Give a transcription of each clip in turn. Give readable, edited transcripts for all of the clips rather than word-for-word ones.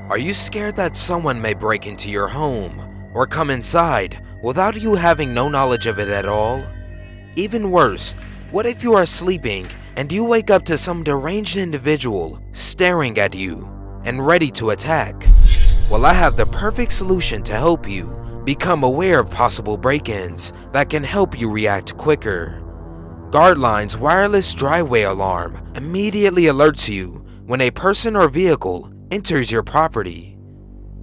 Are you scared that someone may break into your home or come inside without you having no knowledge of it at all? Even worse, what if you are sleeping and you wake up to some deranged individual staring at you and ready to attack? Well, I have the perfect solution to help you become aware of possible break-ins that can help you react quicker. Guardline's wireless driveway alarm immediately alerts you when a person or vehicle enters your property.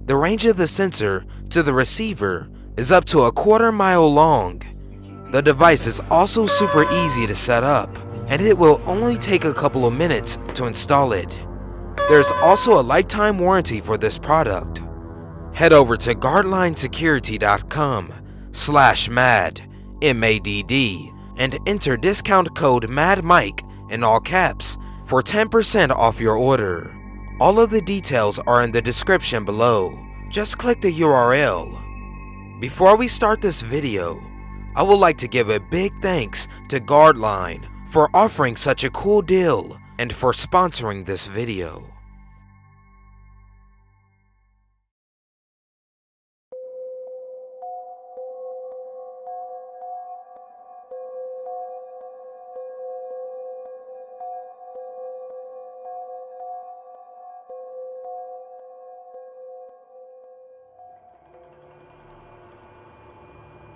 The range of the sensor to the receiver is up to a quarter-mile long. The device is also super easy to set up, and it will only take a couple of minutes to install it. There's also a lifetime warranty for this product. Head over to guardlinesecurity.com/MAD, M-A-D-D, and enter discount code MADMIKE in all caps for 10% off your order. All of the details are in the description below. Just click the URL. Before we start this video, I would like to give a big thanks to Guardline for offering such a cool deal and for sponsoring this video.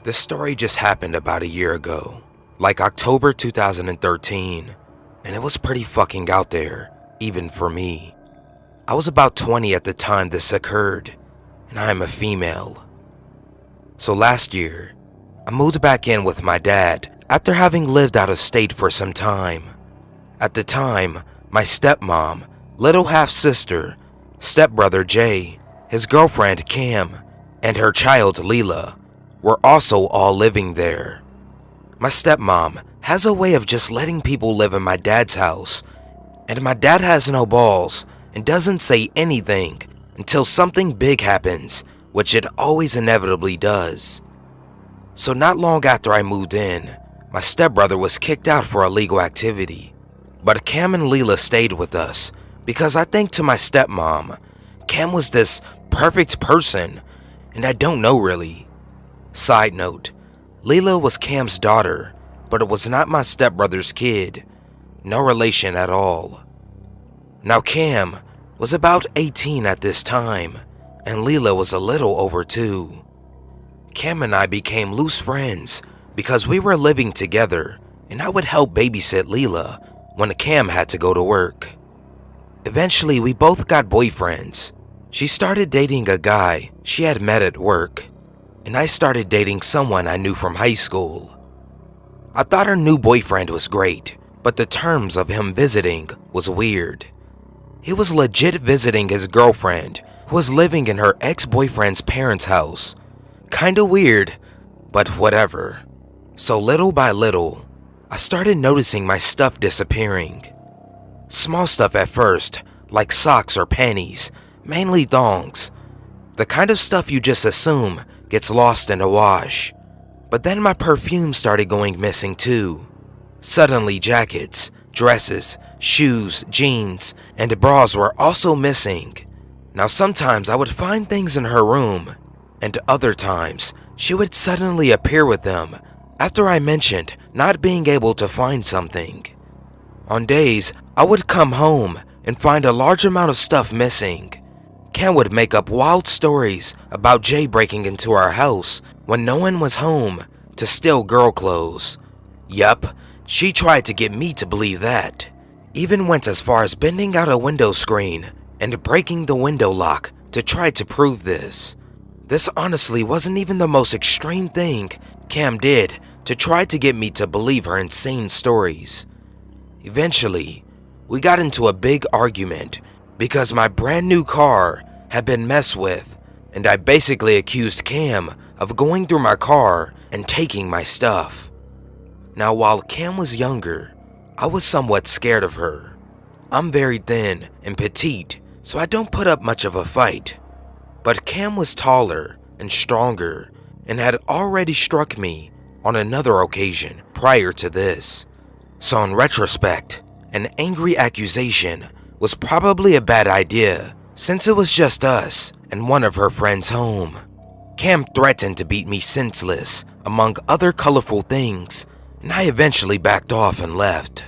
This story just happened about a year ago, like October 2013, and it was pretty fucking out there, even for me. I was about 20 at the time this occurred, and I am a female. So last year, I moved back in with my dad after having lived out of state for some time. At the time, my stepmom, little half-sister, stepbrother Jay, his girlfriend Cam, and her child Leela were also all living there. My stepmom has a way of just letting people live in my dad's house, and my dad has no balls and doesn't say anything until something big happens, which it always inevitably does. So not long after I moved in, my stepbrother was kicked out for illegal activity, but Cam and Leela stayed with us because I think to my stepmom, Cam was this perfect person, and I don't know really. Side note, Leela was Cam's daughter, but it was not my stepbrother's kid. No relation at all. Now Cam was about 18 at this time, and Leela was a little over 2. Cam and I became loose friends because we were living together, and I would help babysit Leela when Cam had to go to work. Eventually, we both got boyfriends. She started dating a guy she had met at work, and I started dating someone I knew from high school. I thought her new boyfriend was great, but the terms of him visiting was weird. He was legit visiting his girlfriend, who was living in her ex-boyfriend's parents' house. Kinda weird, but whatever. So little by little, I started noticing my stuff disappearing. Small stuff at first, like socks or panties, mainly thongs. The kind of stuff you just assume gets lost in a wash. But then my perfume started going missing too. Suddenly jackets, dresses, shoes, jeans, and bras were also missing. Now sometimes I would find things in her room, and other times she would suddenly appear with them after I mentioned not being able to find something. On days I would come home and find a large amount of stuff missing. Cam would make up wild stories about Jay breaking into our house when no one was home to steal girl clothes. Yup, she tried to get me to believe that. Even went as far as bending out a window screen and breaking the window lock to try to prove this. This honestly wasn't even the most extreme thing Cam did to try to get me to believe her insane stories. Eventually, we got into a big argument because my brand new car had been messed with, and I basically accused Cam of going through my car and taking my stuff. Now while Cam was younger, I was somewhat scared of her. I'm very thin and petite, so I don't put up much of a fight. But Cam was taller and stronger and had already struck me on another occasion prior to this. So in retrospect, an angry accusation was probably a bad idea, Since it was just us and one of her friends home, Cam threatened to beat me senseless, among other colorful things, and I eventually backed off and left.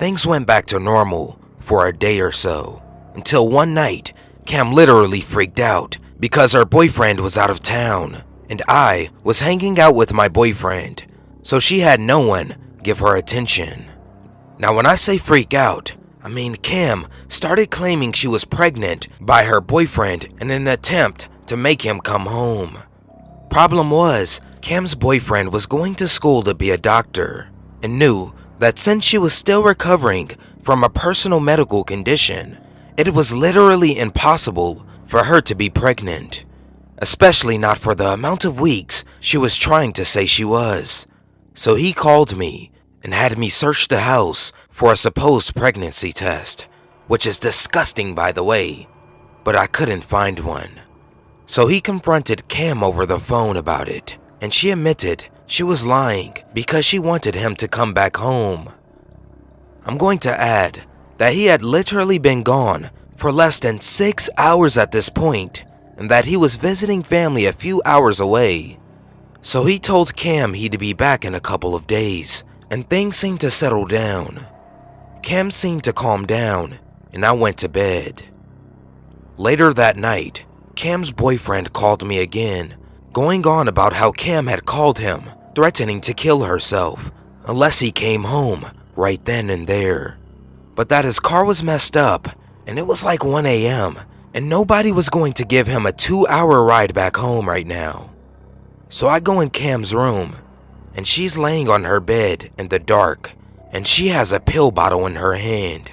Things went back to normal for a day or so, until one night, Cam literally freaked out because her boyfriend was out of town, and I was hanging out with my boyfriend, so she had no one give her attention. Now when I say freak out, I mean Cam started claiming she was pregnant by her boyfriend in an attempt to make him come home. Problem was, Cam's boyfriend was going to school to be a doctor and knew that since she was still recovering from a personal medical condition, it was literally impossible for her to be pregnant, especially not for the amount of weeks she was trying to say she was. So he called me and had me search the house for a supposed pregnancy test, which is disgusting by the way, but I couldn't find one. So he confronted Cam over the phone about it, and she admitted she was lying because she wanted him to come back home. I'm going to add that he had literally been gone for less than 6 hours at this point, and that he was visiting family a few hours away. So he told Cam he'd be back in a couple of days, and things seemed to settle down. Cam seemed to calm down, and I went to bed. Later that night, Cam's boyfriend called me again, going on about how Cam had called him, threatening to kill herself unless he came home right then and there. But that his car was messed up, and it was like 1 a.m., and nobody was going to give him a 2-hour ride back home right now. So I go in Cam's room, and she's laying on her bed in the dark, and she has a pill bottle in her hand.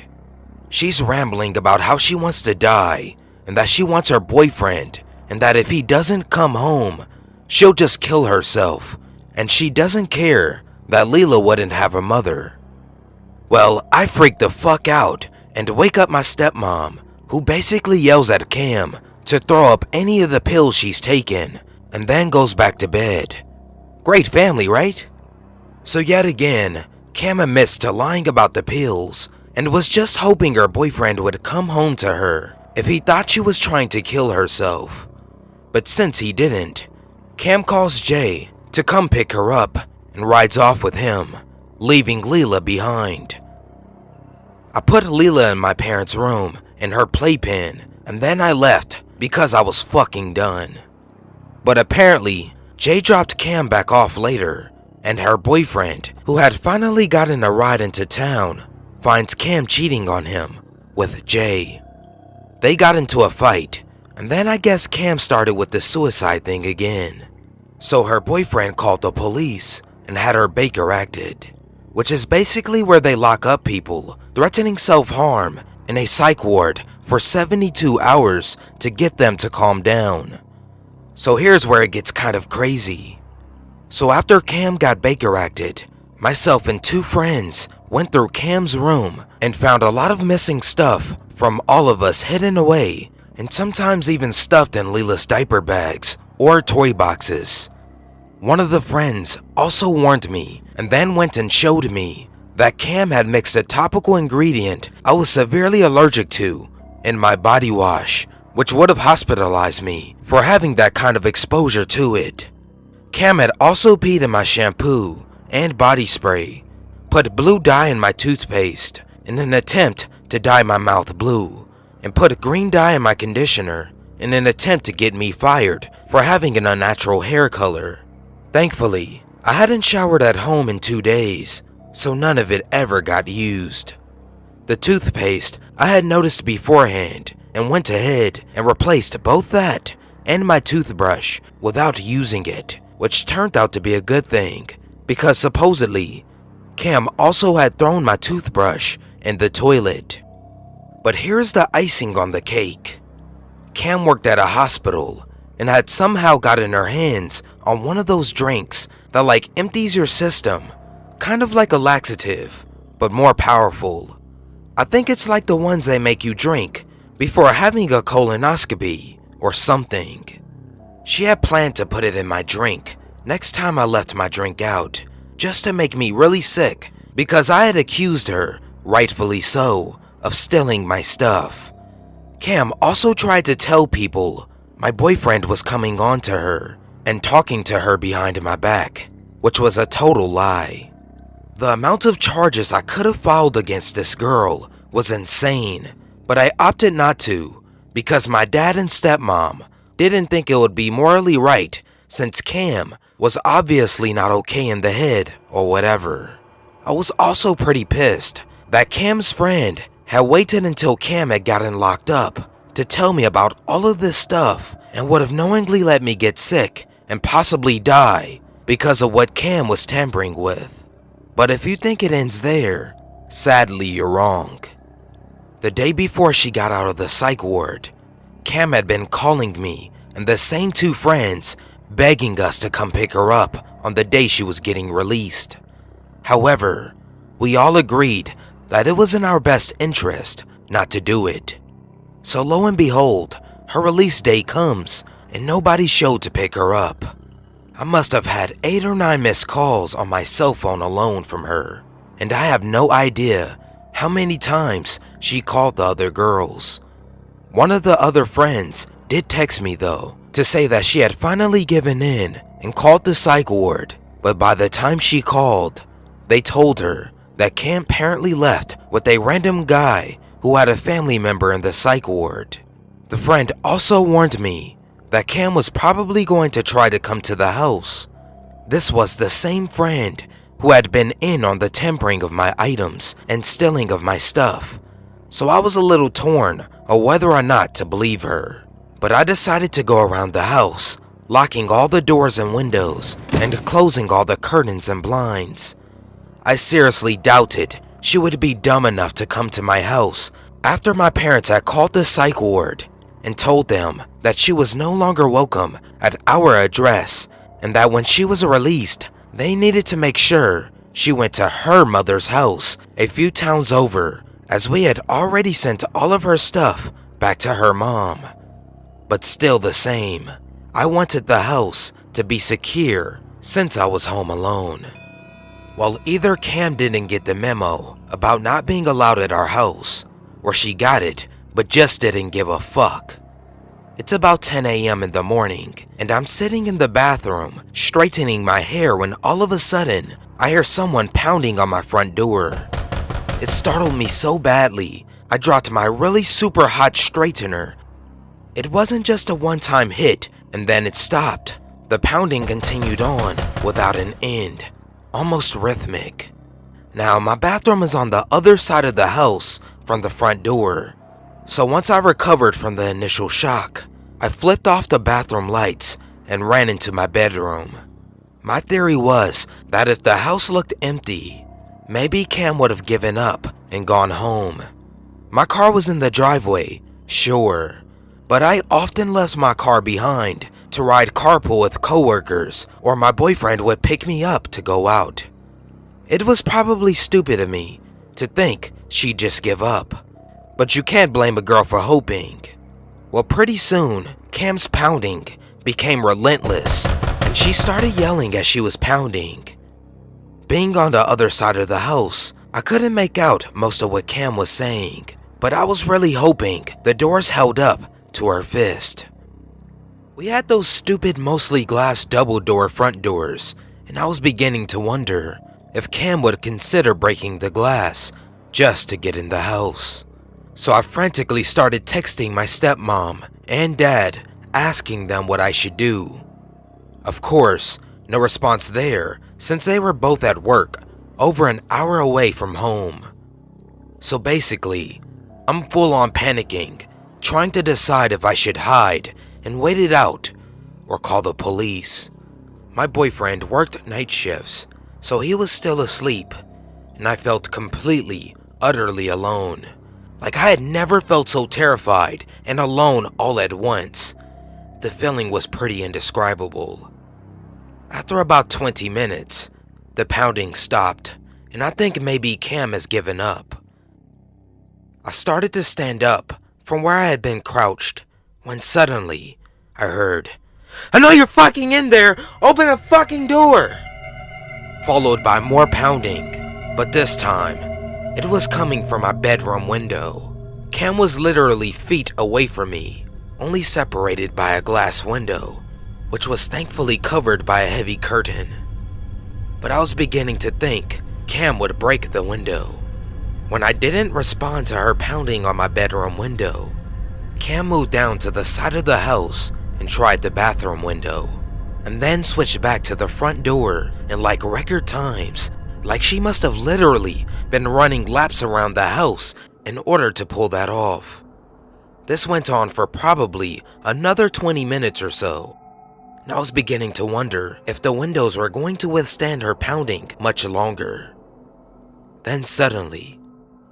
She's rambling about how she wants to die, and that she wants her boyfriend, and that if he doesn't come home, she'll just kill herself, and she doesn't care that Leela wouldn't have a mother. Well, I freak the fuck out and wake up my stepmom, who basically yells at Cam to throw up any of the pills she's taken, and then goes back to bed. Great family, right? So yet again, Cam admits to lying about the pills, and was just hoping her boyfriend would come home to her if he thought she was trying to kill herself. But since he didn't, Cam calls Jay to come pick her up and rides off with him, leaving Leela behind. I put Leela in my parents' room in her playpen, and then I left because I was fucking done. But apparently, Jay dropped Cam back off later, and her boyfriend, who had finally gotten a ride into town, finds Cam cheating on him with Jay. They got into a fight, and then I guess Cam started with the suicide thing again. So her boyfriend called the police and had her Baker acted, which is basically where they lock up people threatening self-harm in a psych ward for 72 hours to get them to calm down. So here's where it gets kind of crazy. So after Cam got Baker acted, myself and 2 friends went through Cam's room and found a lot of missing stuff from all of us hidden away, and sometimes even stuffed in Leela's diaper bags or toy boxes. One of the friends also warned me and then went and showed me that Cam had mixed a topical ingredient I was severely allergic to in my body wash, which would have hospitalized me for having that kind of exposure to it. Cam had also peed in my shampoo and body spray, put blue dye in my toothpaste in an attempt to dye my mouth blue, and put green dye in my conditioner in an attempt to get me fired for having an unnatural hair color. Thankfully, I hadn't showered at home in 2 days, so none of it ever got used. The toothpaste I had noticed beforehand and went ahead and replaced both that and my toothbrush without using it, which turned out to be a good thing because supposedly Cam also had thrown my toothbrush in the toilet. But here's the icing on the cake. Cam worked at a hospital and had somehow gotten her hands on one of those drinks that like empties your system, kind of like a laxative, but more powerful. I think it's like the ones they make you drink before having a colonoscopy or something. She had planned to put it in my drink next time I left my drink out, just to make me really sick because I had accused her, rightfully so, of stealing my stuff. Cam also tried to tell people my boyfriend was coming on to her and talking to her behind my back, which was a total lie. The amount of charges I could have filed against this girl was insane, but I opted not to because my dad and stepmom didn't think it would be morally right since Cam was obviously not okay in the head or whatever. I was also pretty pissed that Cam's friend had waited until Cam had gotten locked up to tell me about all of this stuff and would have knowingly let me get sick and possibly die because of what Cam was tampering with. But if you think it ends there, sadly you're wrong. The day before she got out of the psych ward, Cam had been calling me and the same two friends begging us to come pick her up on the day she was getting released. However, we all agreed that it was in our best interest not to do it. So lo and behold, her release day comes and nobody showed to pick her up. I must have had 8 or 9 missed calls on my cell phone alone from her, and I have no idea how many times she called the other girls. One of the other friends did text me though to say that she had finally given in and called the psych ward, but by the time she called, they told her that Cam apparently left with a random guy who had a family member in the psych ward. The friend also warned me that Cam was probably going to try to come to the house. This was the same friend who had been in on the tampering of my items and stealing of my stuff, so I was a little torn on whether or not to believe her. But I decided to go around the house, locking all the doors and windows and closing all the curtains and blinds. I seriously doubted she would be dumb enough to come to my house after my parents had called the psych ward and told them that she was no longer welcome at our address and that when she was released, they needed to make sure she went to her mother's house a few towns over, as we had already sent all of her stuff back to her mom. But still the same, I wanted the house to be secure since I was home alone. Well, either Cam didn't get the memo about not being allowed at our house, or she got it but just didn't give a fuck. It's about 10 a.m. in the morning, and I'm sitting in the bathroom straightening my hair when all of a sudden, I hear someone pounding on my front door. It startled me so badly, I dropped my really super hot straightener. It wasn't just a one-time hit and then it stopped. The pounding continued on without an end, almost rhythmic. Now, my bathroom is on the other side of the house from the front door. So once I recovered from the initial shock, I flipped off the bathroom lights and ran into my bedroom. My theory was that if the house looked empty, maybe Cam would have given up and gone home. My car was in the driveway, sure, but I often left my car behind to ride carpool with coworkers, or my boyfriend would pick me up to go out. It was probably stupid of me to think she'd just give up. But you can't blame a girl for hoping. Well, pretty soon, Cam's pounding became relentless, and she started yelling as she was pounding. Being on the other side of the house, I couldn't make out most of what Cam was saying, but I was really hoping the doors held up to her fist. We had those stupid mostly glass double door front doors, and I was beginning to wonder if Cam would consider breaking the glass just to get in the house. So I frantically started texting my stepmom and dad, asking them what I should do. Of course, no response there since they were both at work over an hour away from home. So basically, I'm full on panicking, trying to decide if I should hide and wait it out or call the police. My boyfriend worked night shifts, so he was still asleep, and I felt completely, utterly alone. Like I had never felt so terrified and alone all at once. The feeling was pretty indescribable. After about 20 minutes, the pounding stopped, and I think maybe Cam has given up. I started to stand up from where I had been crouched, when suddenly, I heard, "I know you're fucking in there! Open the fucking door!" Followed by more pounding, but this time, it was coming from my bedroom window. Cam was literally feet away from me, only separated by a glass window, which was thankfully covered by a heavy curtain. But I was beginning to think Cam would break the window. When I didn't respond to her pounding on my bedroom window, Cam moved down to the side of the house and tried the bathroom window, and then switched back to the front door in like record times, like she must have literally been running laps around the house in order to pull that off. This went on for probably another 20 minutes or so, and I was beginning to wonder if the windows were going to withstand her pounding much longer. Then suddenly,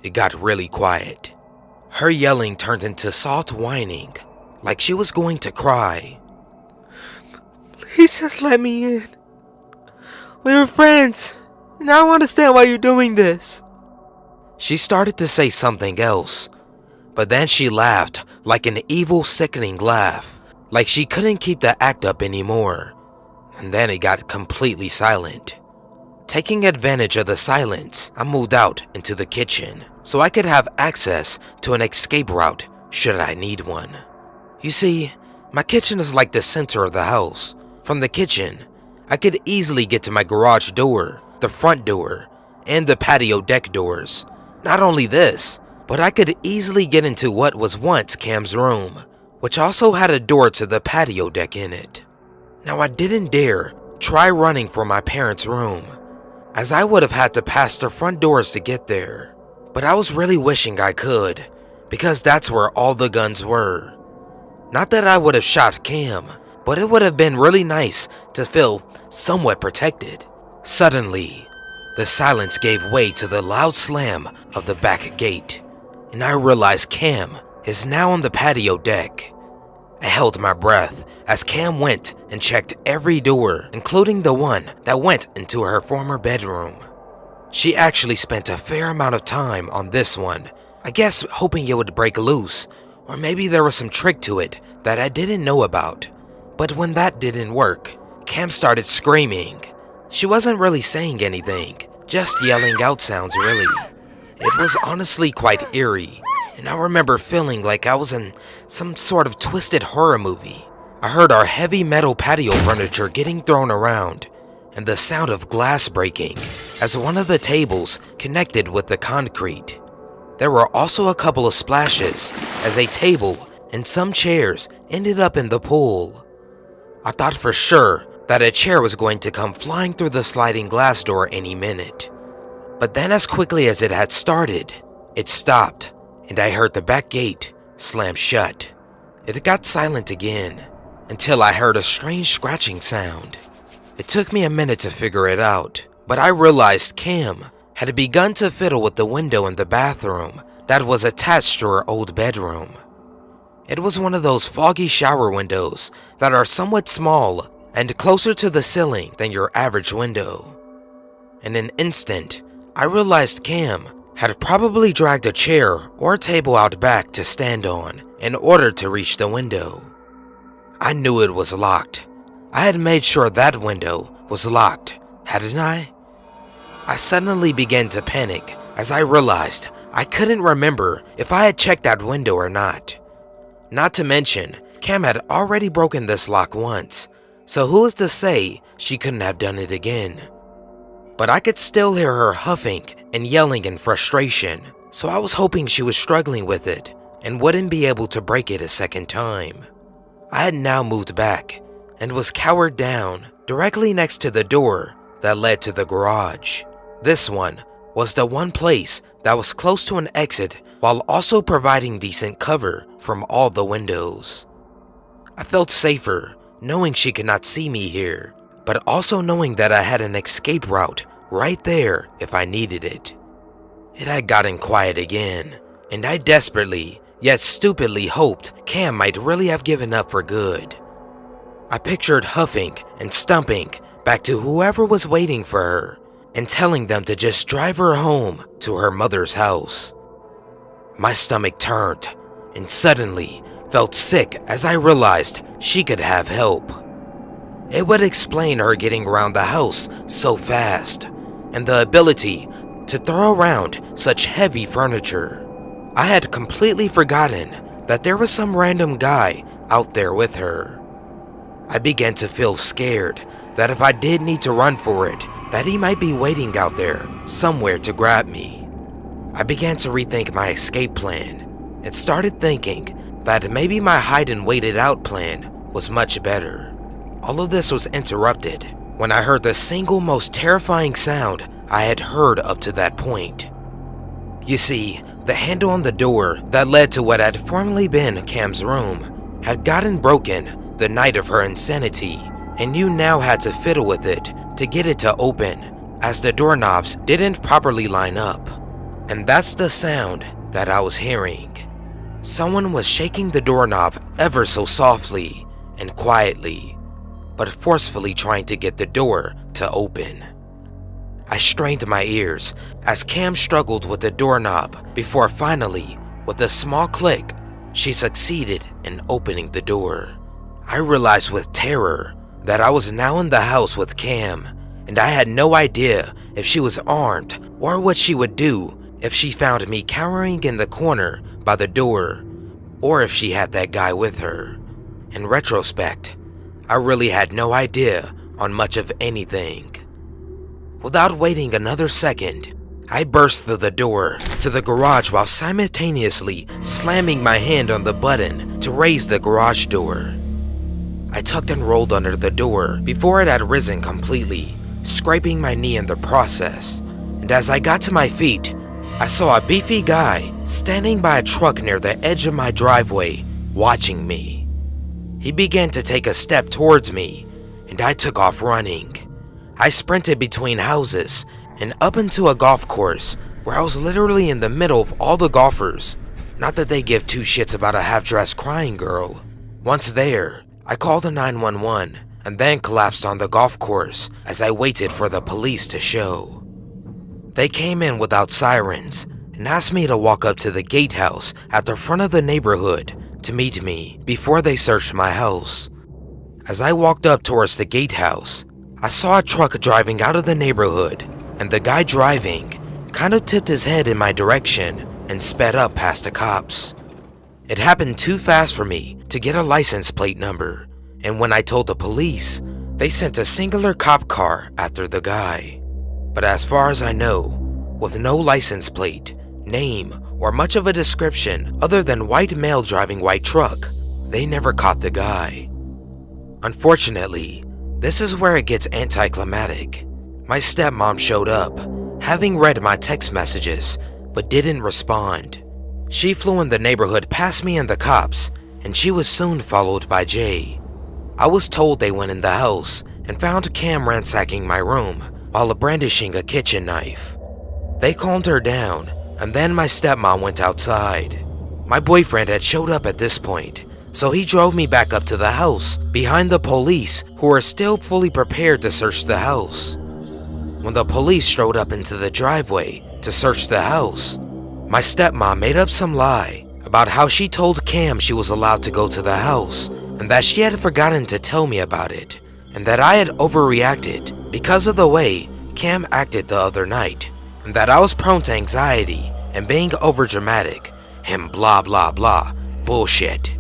it got really quiet. Her yelling turned into soft whining, like she was going to cry. "Please just let me in. We were friends, and I don't understand why you're doing this." She started to say something else, but then she laughed like an evil, sickening laugh, like she couldn't keep the act up anymore, and then it got completely silent. Taking advantage of the silence, I moved out into the kitchen so I could have access to an escape route should I need one. You see, my kitchen is like the center of the house. From the kitchen, I could easily get to my garage door, the front door, and the patio deck doors. Not only this, but I could easily get into what was once Cam's room, which also had a door to the patio deck in it. Now I didn't dare try running for my parents' room, as I would have had to pass the front doors to get there. But I was really wishing I could, because that's where all the guns were. Not that I would have shot Cam, but it would have been really nice to feel somewhat protected. Suddenly, the silence gave way to the loud slam of the back gate, and I realized Cam is now on the patio deck. I held my breath as Cam went and checked every door, including the one that went into her former bedroom. She actually spent a fair amount of time on this one, I guess hoping it would break loose, or maybe there was some trick to it that I didn't know about. But when that didn't work, Cam started screaming. She wasn't really saying anything, just yelling out sounds really. It was honestly quite eerie, and I remember feeling like I was in some sort of twisted horror movie. I heard our heavy metal patio furniture getting thrown around, and the sound of glass breaking as one of the tables connected with the concrete. There were also a couple of splashes as a table and some chairs ended up in the pool. I thought for sure that a chair was going to come flying through the sliding glass door any minute. But then as quickly as it had started, it stopped, and I heard the back gate slam shut. It got silent again, until I heard a strange scratching sound. It took me a minute to figure it out, but I realized Cam had begun to fiddle with the window in the bathroom that was attached to her old bedroom. It was one of those foggy shower windows that are somewhat small and closer to the ceiling than your average window. In an instant, I realized Cam had probably dragged a chair or a table out back to stand on in order to reach the window. I knew it was locked. I had made sure that window was locked, hadn't I? I suddenly began to panic as I realized I couldn't remember if I had checked that window or not. Not to mention, Cam had already broken this lock once, so who is to say she couldn't have done it again? But I could still hear her huffing and yelling in frustration, so I was hoping she was struggling with it and wouldn't be able to break it a second time. I had now moved back and was cowered down directly next to the door that led to the garage. This one was the one place that was close to an exit while also providing decent cover from all the windows. I felt safer knowing she could not see me here, but also knowing that I had an escape route right there if I needed it. It had gotten quiet again, and I desperately, yet stupidly hoped Cam might really have given up for good. I pictured huffing and stumping back to whoever was waiting for her and telling them to just drive her home to her mother's house. My stomach turned and suddenly felt sick as I realized she could have help. It would explain her getting around the house so fast and the ability to throw around such heavy furniture. I had completely forgotten that there was some random guy out there with her. I began to feel scared that if I did need to run for it, that he might be waiting out there somewhere to grab me. I began to rethink my escape plan and started thinking that maybe my hide and wait it out plan was much better. All of this was interrupted when I heard the single most terrifying sound I had heard up to that point. You see, the handle on the door that led to what had formerly been Cam's room had gotten broken the night of her insanity, and you now had to fiddle with it to get it to open, as the doorknobs didn't properly line up. And that's the sound that I was hearing. Someone was shaking the doorknob ever so softly and quietly, but forcefully trying to get the door to open. I strained my ears as Cam struggled with the doorknob before finally, with a small click, she succeeded in opening the door. I realized with terror that I was now in the house with Cam, and I had no idea if she was armed or what she would do if she found me cowering in the corner by the door, or if she had that guy with her. In retrospect, I really had no idea on much of anything. Without waiting another second, I burst through the door to the garage while simultaneously slamming my hand on the button to raise the garage door. I tucked and rolled under the door before it had risen completely, scraping my knee in the process, and as I got to my feet, I saw a beefy guy standing by a truck near the edge of my driveway, watching me. He began to take a step towards me, and I took off running. I sprinted between houses and up into a golf course where I was literally in the middle of all the golfers. Not that they give two shits about a half-dressed crying girl. Once there, I called a 911 and then collapsed on the golf course as I waited for the police to show. They came in without sirens and asked me to walk up to the gatehouse at the front of the neighborhood to meet me before they searched my house. As I walked up towards the gatehouse, I saw a truck driving out of the neighborhood, and the guy driving kind of tipped his head in my direction and sped up past the cops. It happened too fast for me to get a license plate number, and when I told the police, they sent a singular cop car after the guy. But as far as I know, with no license plate, name, or much of a description other than white male driving white truck, they never caught the guy. Unfortunately, this is where it gets anticlimactic. My stepmom showed up, having read my text messages, but didn't respond. She flew in the neighborhood past me and the cops, and she was soon followed by Jay. I was told they went in the house and found Cam ransacking my room while brandishing a kitchen knife. They calmed her down, and then my stepmom went outside. My boyfriend had showed up at this point, so he drove me back up to the house behind the police, who were still fully prepared to search the house. When the police strode up into the driveway to search the house, my stepmom made up some lie about how she told Cam she was allowed to go to the house and that she had forgotten to tell me about it, and that I had overreacted because of the way Cam acted the other night, and that I was prone to anxiety and being overdramatic and blah blah blah bullshit.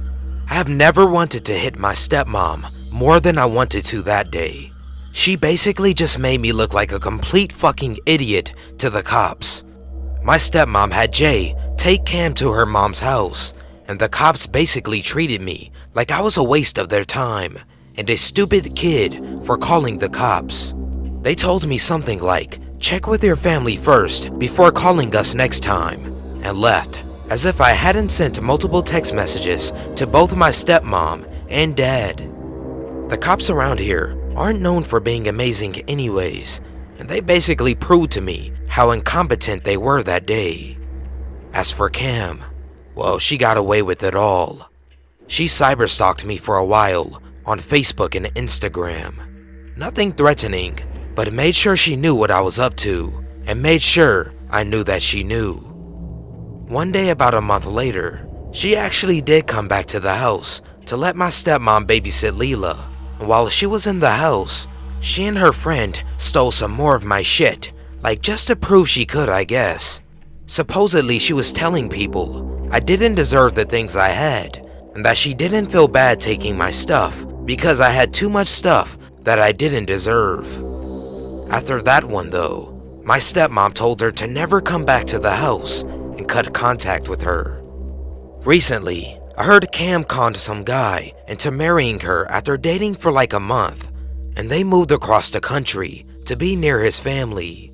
I have never wanted to hit my stepmom more than I wanted to that day. She basically just made me look like a complete fucking idiot to the cops. My stepmom had Jay take Cam to her mom's house, and the cops basically treated me like I was a waste of their time and a stupid kid for calling the cops. They told me something like, "Check with your family first before calling us next time," and left, as if I hadn't sent multiple text messages to both my stepmom and dad. The cops around here aren't known for being amazing anyways, and they basically proved to me how incompetent they were that day. As for Cam, well, she got away with it all. She cyberstalked me for a while on Facebook and Instagram. Nothing threatening, but made sure she knew what I was up to, and made sure I knew that she knew. One day about a month later, she actually did come back to the house to let my stepmom babysit Leela, and while she was in the house, she and her friend stole some more of my shit, like just to prove she could, I guess. Supposedly, she was telling people I didn't deserve the things I had, and that she didn't feel bad taking my stuff because I had too much stuff that I didn't deserve. After that one though, my stepmom told her to never come back to the house and cut contact with her. Recently, I heard Cam conned some guy into marrying her after dating for like a month, and they moved across the country to be near his family.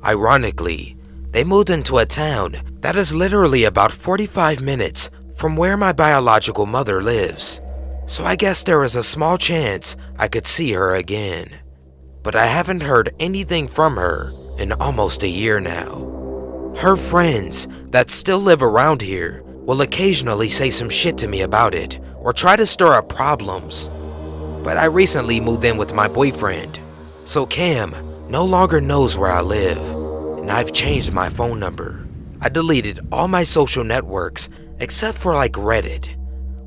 Ironically, they moved into a town that is literally about 45 minutes from where my biological mother lives, so I guess there is a small chance I could see her again. But I haven't heard anything from her in almost a year now. Her friends that still live around here will occasionally say some shit to me about it or try to stir up problems. But I recently moved in with my boyfriend, so Cam no longer knows where I live, and I've changed my phone number. I deleted all my social networks except for like Reddit,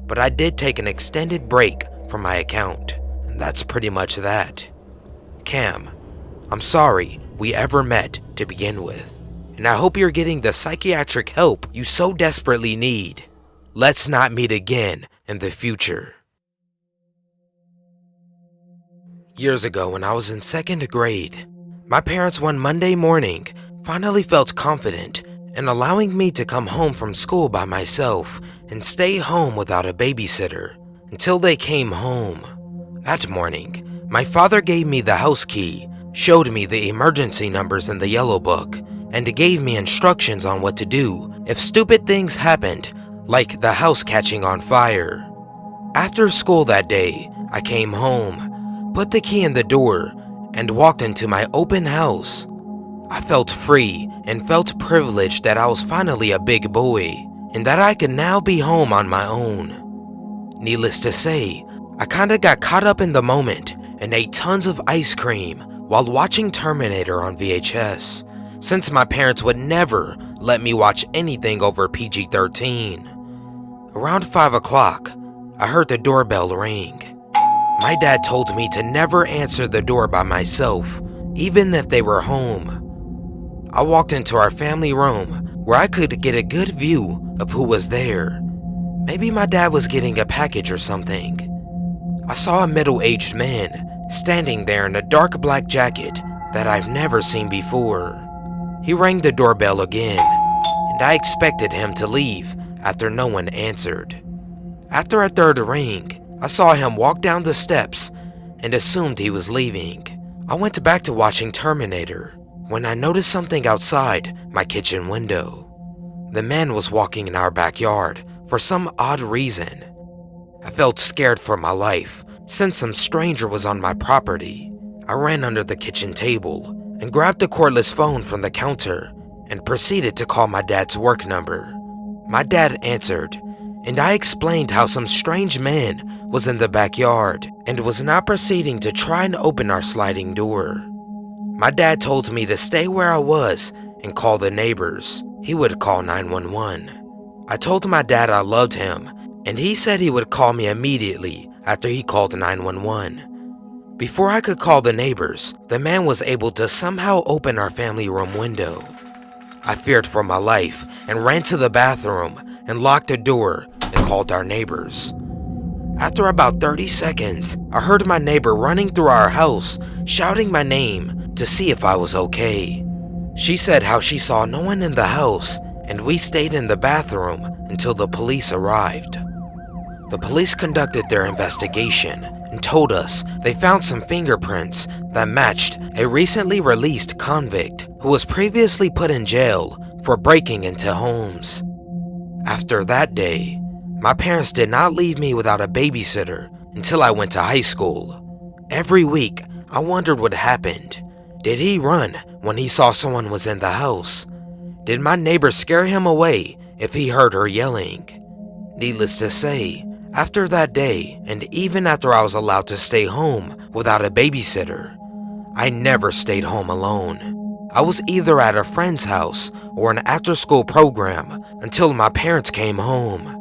but I did take an extended break from my account, and that's pretty much that. Cam, I'm sorry we ever met to begin with, and I hope you're getting the psychiatric help you so desperately need. Let's not meet again in the future. Years ago when I was in 2nd grade, my parents one Monday morning finally felt confident in allowing me to come home from school by myself and stay home without a babysitter until they came home. That morning, my father gave me the house key, showed me the emergency numbers in the yellow book, and gave me instructions on what to do if stupid things happened, like the house catching on fire. After school that day, I came home, put the key in the door, and walked into my open house. I felt free and felt privileged that I was finally a big boy and that I could now be home on my own. Needless to say, I kinda got caught up in the moment and ate tons of ice cream while watching Terminator on VHS, since my parents would never let me watch anything over PG-13. Around 5 o'clock, I heard the doorbell ring. My dad told me to never answer the door by myself, even if they were home. I walked into our family room where I could get a good view of who was there. Maybe my dad was getting a package or something. I saw a middle-aged man standing there in a dark black jacket that I've never seen before. He rang the doorbell again, and I expected him to leave after no one answered. After a third ring, I saw him walk down the steps and assumed he was leaving. I went back to watching Terminator when I noticed something outside my kitchen window. The man was walking in our backyard for some odd reason. I felt scared for my life since some stranger was on my property. I ran under the kitchen table and grabbed the cordless phone from the counter and proceeded to call my dad's work number. My dad answered, and I explained how some strange man was in the backyard and was now proceeding to try and open our sliding door. My dad told me to stay where I was and call the neighbors. He would call 911. I told my dad I loved him, and he said he would call me immediately after he called 911. Before I could call the neighbors, the man was able to somehow open our family room window. I feared for my life and ran to the bathroom and locked the door and called our neighbors. After about 30 seconds, I heard my neighbor running through our house, shouting my name to see if I was okay. She said how she saw no one in the house, and we stayed in the bathroom until the police arrived. The police conducted their investigation and told us they found some fingerprints that matched a recently released convict who was previously put in jail for breaking into homes. After that day, my parents did not leave me without a babysitter until I went to high school. Every week, I wondered what happened. Did he run when he saw someone was in the house? Did my neighbor scare him away if he heard her yelling? Needless to say, after that day, and even after I was allowed to stay home without a babysitter, I never stayed home alone. I was either at a friend's house or an after-school program until my parents came home.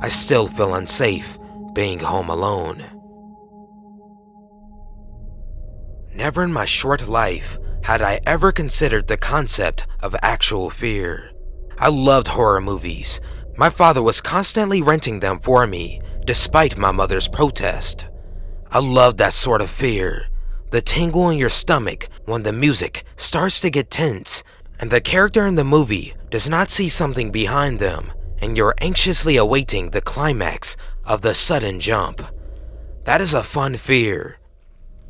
I still feel unsafe being home alone. Never in my short life had I ever considered the concept of actual fear. I loved horror movies. My father was constantly renting them for me, despite my mother's protest. I loved that sort of fear, the tingle in your stomach when the music starts to get tense and the character in the movie does not see something behind them and you're anxiously awaiting the climax of the sudden jump. That is a fun fear.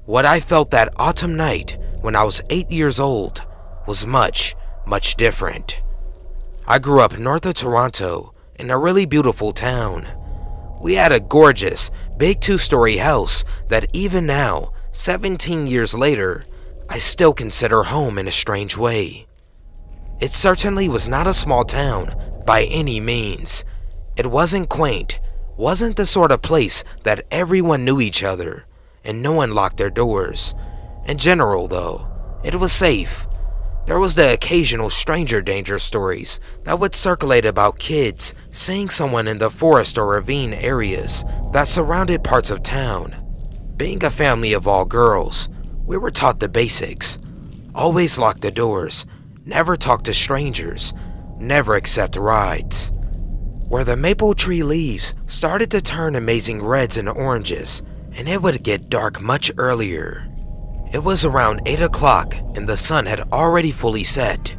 What I felt that autumn night when I was 8 years old was much, much different. I grew up north of Toronto in a really beautiful town. We had a gorgeous, big 2-story house that even now, 17 years later, I still consider home in a strange way. It certainly was not a small town by any means. It wasn't quaint, wasn't the sort of place that everyone knew each other, and no one locked their doors. In general though, it was safe. There was the occasional stranger danger stories that would circulate about kids seeing someone in the forest or ravine areas that surrounded parts of town. Being a family of all girls, we were taught the basics. Always lock the doors, never talk to strangers, never accept rides. Where the maple tree leaves started to turn amazing reds and oranges, and it would get dark much earlier. It was around 8 o'clock and the sun had already fully set.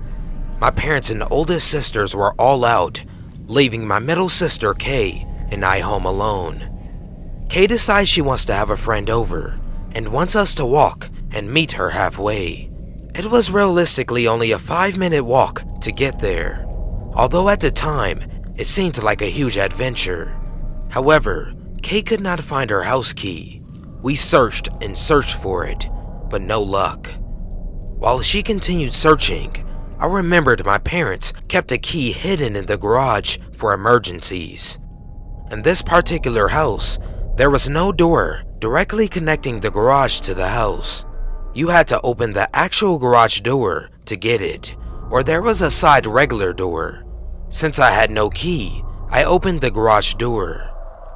My parents and oldest sisters were all out, leaving my middle sister Kay and I home alone. Kay decides she wants to have a friend over and wants us to walk and meet her halfway. It was realistically only a 5-minute walk to get there, although at the time it seemed like a huge adventure. However, Kay could not find her house key. We searched and searched for it, but no luck. While she continued searching, I remembered my parents kept a key hidden in the garage for emergencies. In this particular house, there was no door directly connecting the garage to the house. You had to open the actual garage door to get it, or there was a side regular door. Since I had no key, I opened the garage door.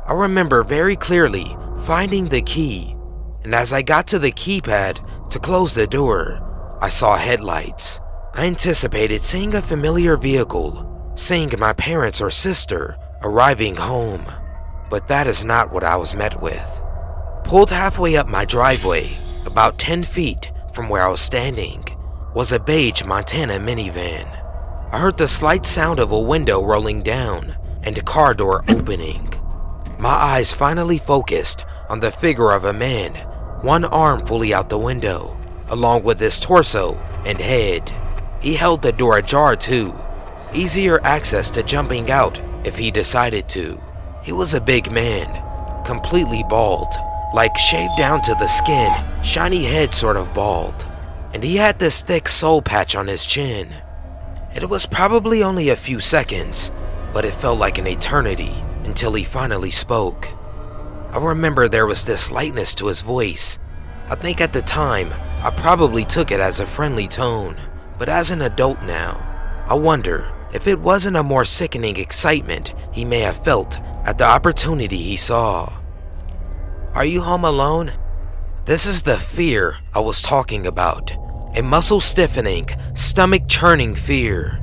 I remember very clearly finding the key, and as I got to the keypad to close the door, I saw headlights. I anticipated seeing a familiar vehicle, seeing my parents or sister arriving home, but that is not what I was met with. Pulled halfway up my driveway, about 10 feet from where I was standing, was a beige Montana minivan. I heard the slight sound of a window rolling down and a car door opening. My eyes finally focused on the figure of a man, one arm fully out the window, along with his torso and head. He held the door ajar too, easier access to jumping out if he decided to. He was a big man, completely bald, like shaved down to the skin, shiny head sort of bald, and he had this thick soul patch on his chin. It was probably only a few seconds, but it felt like an eternity until he finally spoke. I remember there was this lightness to his voice. I think at the time, I probably took it as a friendly tone, but as an adult now, I wonder if it wasn't a more sickening excitement he may have felt at the opportunity he saw. "Are you home alone?" This is the fear I was talking about. A muscle-stiffening, stomach-churning fear.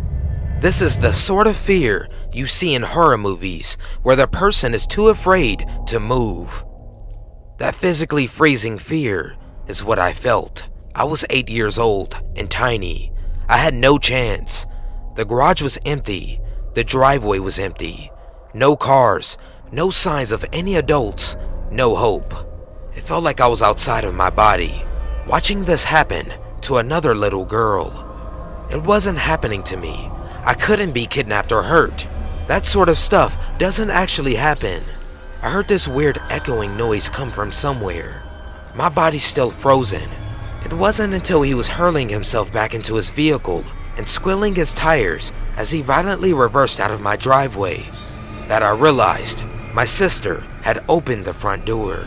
This is the sort of fear you see in horror movies where the person is too afraid to move. That physically freezing fear is what I felt. I was 8 years old and tiny. I had no chance. The garage was empty. The driveway was empty. No cars, no signs of any adults, no hope. It felt like I was outside of my body, watching this happen to another little girl. It wasn't happening to me. I couldn't be kidnapped or hurt. That sort of stuff doesn't actually happen. I heard this weird echoing noise come from somewhere. My body's still frozen. It wasn't until he was hurling himself back into his vehicle and squealing his tires as he violently reversed out of my driveway that I realized my sister had opened the front door.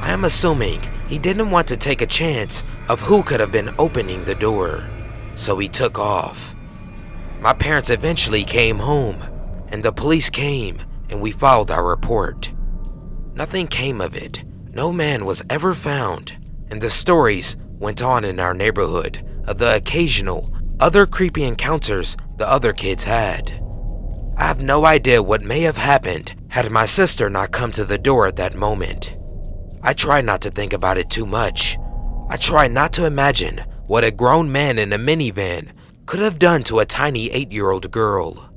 I am assuming he didn't want to take a chance of who could have been opening the door, so he took off. My parents eventually came home, and the police came, and we filed our report. Nothing came of it. No man was ever found, and the stories went on in our neighborhood of the occasional other creepy encounters the other kids had. I have no idea what may have happened had my sister not come to the door at that moment. I try not to think about it too much. I try not to imagine what a grown man in a minivan could have done to a tiny 8-year-old girl.